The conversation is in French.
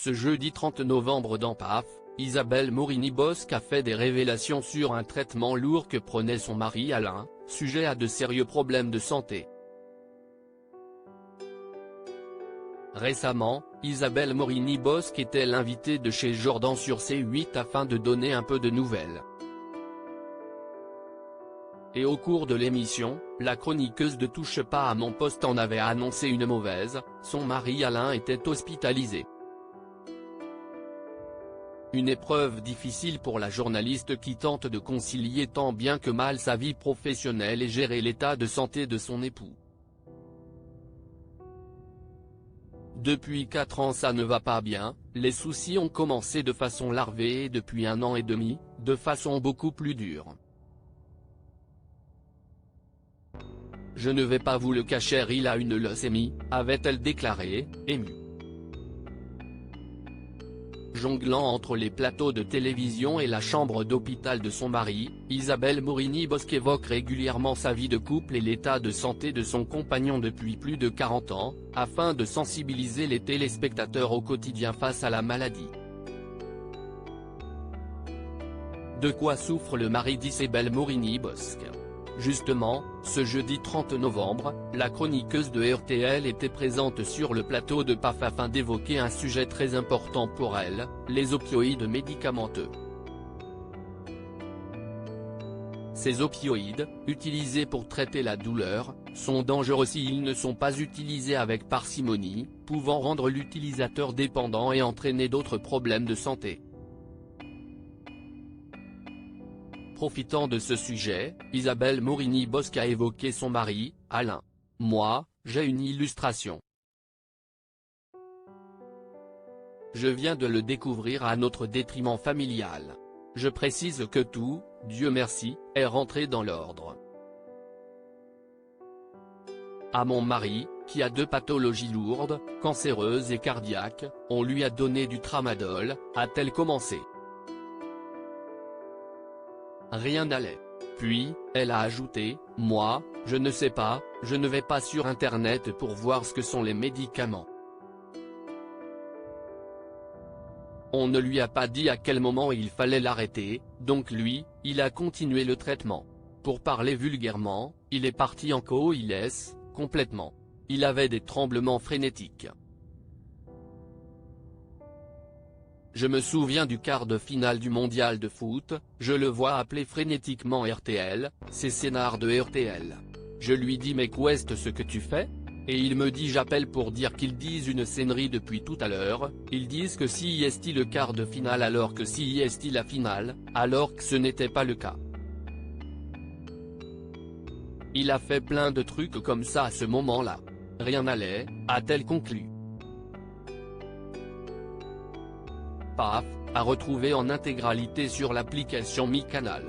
Ce jeudi 30 novembre dans PAF, Isabelle Morini-Bosc a fait des révélations sur un traitement lourd que prenait son mari Alain, sujet à de sérieux problèmes de santé. Récemment, Isabelle Morini-Bosc était l'invitée de chez Jordan sur C8 afin de donner un peu de nouvelles. Et au cours de l'émission, la chroniqueuse de Touche pas à mon poste en avait annoncé une mauvaise, son mari Alain était hospitalisé. Une épreuve difficile pour la journaliste qui tente de concilier tant bien que mal sa vie professionnelle et gérer l'état de santé de son époux. Depuis 4 ans ça ne va pas bien, les soucis ont commencé de façon larvée et depuis 1 an et demi, de façon beaucoup plus dure. Je ne vais pas vous le cacher, il a une leucémie, avait-elle déclaré, émue. Jonglant entre les plateaux de télévision et la chambre d'hôpital de son mari, Isabelle Morini-Bosc évoque régulièrement sa vie de couple et l'état de santé de son compagnon depuis plus de 40 ans, afin de sensibiliser les téléspectateurs au quotidien face à la maladie. De quoi souffre le mari d'Isabelle Morini-Bosc ? Justement, ce jeudi 30 novembre, la chroniqueuse de RTL était présente sur le plateau de PAF afin d'évoquer un sujet très important pour elle, les opioïdes médicamenteux. Ces opioïdes, utilisés pour traiter la douleur, sont dangereux s'ils ne sont pas utilisés avec parcimonie, pouvant rendre l'utilisateur dépendant et entraîner d'autres problèmes de santé. Profitant de ce sujet, Isabelle Morini-Bosc a évoqué son mari, Alain. « Moi, j'ai une illustration. Je viens de le découvrir à notre détriment familial. Je précise que tout, Dieu merci, est rentré dans l'ordre. À mon mari, qui a 2 pathologies lourdes, cancéreuses et cardiaques, on lui a donné du tramadol, a-t-elle commencé. Rien n'allait. Puis, elle a ajouté, « Moi, je ne sais pas, je ne vais pas sur internet pour voir ce que sont les médicaments. On ne lui a pas dit à quel moment il fallait l'arrêter, donc lui, il a continué le traitement. Pour parler vulgairement, il est parti en KOIS, complètement. Il avait des tremblements frénétiques. Je me souviens du quart de finale du mondial de foot, je le vois appeler frénétiquement RTL, c'est scénar de RTL. Je lui dis mais qu'est-ce ce que tu fais ? Et il me dit j'appelle pour dire qu'ils disent une scénerie depuis tout à l'heure, ils disent que si est le quart de finale alors que si est la finale, alors que ce n'était pas le cas. Il a fait plein de trucs comme ça à ce moment-là. Rien n'allait, a-t-elle conclu. PAF, à retrouver en intégralité sur l'application Mi Canal.